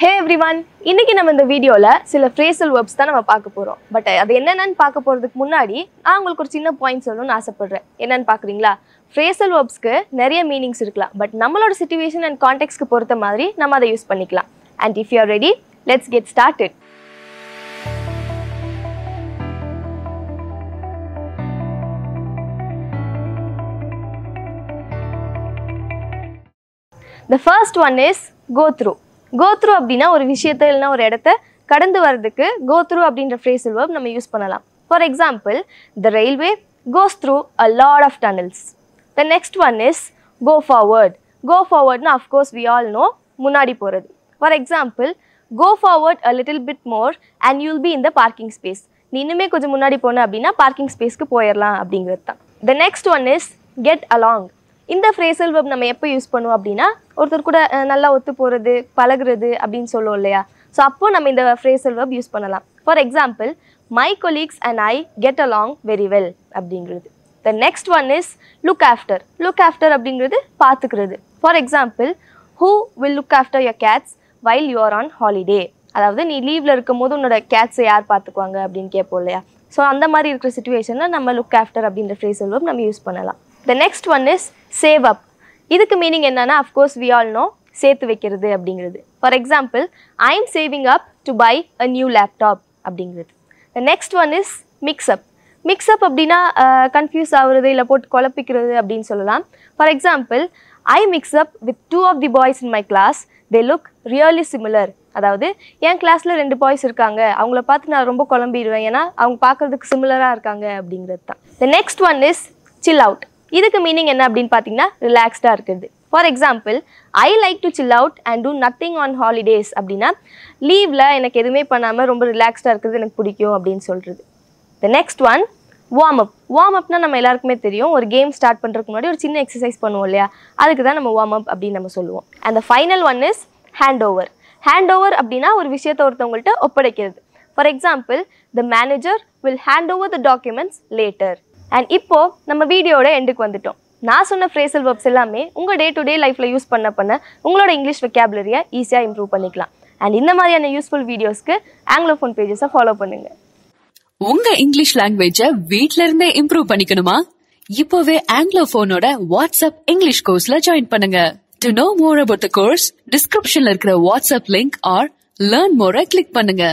Hey everyone, இன்னைக்கு நம்ம இந்த வீடியோல சில phrasal verbs தான் நம்ம பார்க்க போறோம். பட் அது என்னன்னு பார்க்க போறதுக்கு முன்னாடி நான் உங்களுக்கு ஒரு சின்ன பாயிண்ட் சொல்லணும்னு ஆசைப்படுறேன். என்னன்னு பார்க்கறீங்களா? phrasal verbsக்கு நிறைய மீனிங்ஸ் இருக்கலாம். பட் நம்மளோட சிச்சுவேஷன் அண்ட் கான்டெக்ஸ்ட்க்கு பொறுத்த மாதிரி நம்ம அதை யூஸ் பண்ணிக்கலாம். And if you are ready, let's get started. The first one is go through. Go through அப்படினா ஒரு விஷயத்தை இல்லனா ஒரு இடத்தை கடந்து வரதுக்கு go through அப்படிங்கற phrasal verb நம்ம யூஸ் பண்ணலாம். For example, the railway goes through a lot of tunnels. The next one is go forward. Go forward na of course we all know முன்னாடி போறது. For example, go forward a little bit more and you'll be in the parking space. நீ இன்னுமே கொஞ்சம் முன்னாடி போன அப்படினா parking spaceக்கு போயிரலாம் அப்படிங்கிறது தான். The next one is get along. இந்த phrasal verb நம்ம எப்போ யூஸ் பண்ணுவோம் அப்படின்னா ஒருத்தர் கூட நல்லா ஒத்து போகிறது பழகுறது அப்படின்னு சொல்லுவோம் இல்லையா. ஸோ அப்போ நம்ம இந்த phrasal verb யூஸ் பண்ணலாம். For example, my colleagues and I get along very well அப்படிங்கிறது. The next one is look after. Look after அப்படிங்கிறது பார்த்துக்கிறது. For example, who will look after your cats while you are on holiday. அதாவது நீ லீவில் இருக்கும் போது உன்னோட கேட்ஸை யார் பார்த்துக்குவாங்க அப்படின்னு கேட்போம் இல்லையா. ஸோ அந்த மாதிரி இருக்கிற சுச்சுவேஷனில் நம்ம லுக் ஆஃப்டர் அப்படின்ற phrasal verb நம்ம யூஸ் பண்ணலாம். The next one is save up. இதுக்கு மீனிங் என்னன்னா of course we all know சேர்த்து வைக்கிறது அப்படிங்கிறது. For example, I am saving up to buy a new laptop அப்படிங்கிறது. The next one is mix up. Mix up அப்படின்னா confuse ஆகுறது இல்லை போட்டு குழப்பிக்கிறது அப்படின்னு சொல்லலாம். For example, I mix up with two of the boys in my class. They look really similar. அதாவது என் கிளாஸில் 2 boys இருக்காங்க, அவங்கள பார்த்து நான் ரொம்ப குழம்பிடுவேன் ஏன்னா அவங்க பார்க்கறதுக்கு சிமிலராக இருக்காங்க அப்படிங்கிறது தான். The next one is chill out. இதுக்கு மீனிங் என்ன அப்படின்னு பார்த்தீங்கன்னா ரிலாக்ஸ்டாக இருக்குது. For example, I like to chill out and two nothing on holidays அப்படின்னா லீவில் எனக்கு எதுவுமே பண்ணாமல் ரொம்ப ரிலாக்ஸ்டாக இருக்கிறது எனக்கு பிடிக்கும் அப்படின்னு சொல்கிறது. The next one warm up. Warm அப்னா நம்ம எல்லாருக்குமே தெரியும், ஒரு கேம் ஸ்டார்ட் பண்ணுறதுக்கு முன்னாடி ஒரு சின்ன எக்ஸசைஸ் பண்ணுவோம் இல்லையா, அதுக்கு தான் நம்ம வார்ம் அப் அப்படின்னு நம்ம சொல்லுவோம். And the final one is hand over. Hand over அப்படின்னா ஒரு விஷயத்தை ஒருத்தவங்கள்ட்ட ஒப்படைக்கிறது. For example, the manager will hand over the documents later. And இப்போ நம்ம வீடியோட எண்டுக்கு வந்துட்டோம். நான் சொன்ன phrasal verbs எல்லாமே உங்கள் டே டு டே லைஃப்பில் யூஸ் பண்ண உங்களோட இங்கிலீஷ் வெக்காபுலரியை ஈஸியாக இம்ப்ரூவ் பண்ணிக்கலாம். அண்ட் இந்த மாதிரியான யூஸ்ஃபுல் வீடியோஸ்க்கு ஆங்கிலோஃபோன் பேஜஸை ஃபாலோ பண்ணுங்க. உங்க இங்கிலீஷ் லாங்குவேஜை வீட்ல இருந்தே இம்ப்ரூவ் பண்ணிக்கணுமா? இப்போவே ஆங்கிலோஃபோனோட வாட்ஸ்அப் இங்கிலீஷ் கோர்ஸ்ல ஜாயின் பண்ணுங்க. To know more about the course, டிஸ்கிரிப்ஷன்ல இருக்கிற வாட்ஸ்அப் லிங்க் ஆர் லேர்ன் மோரை கிளிக் பண்ணுங்க.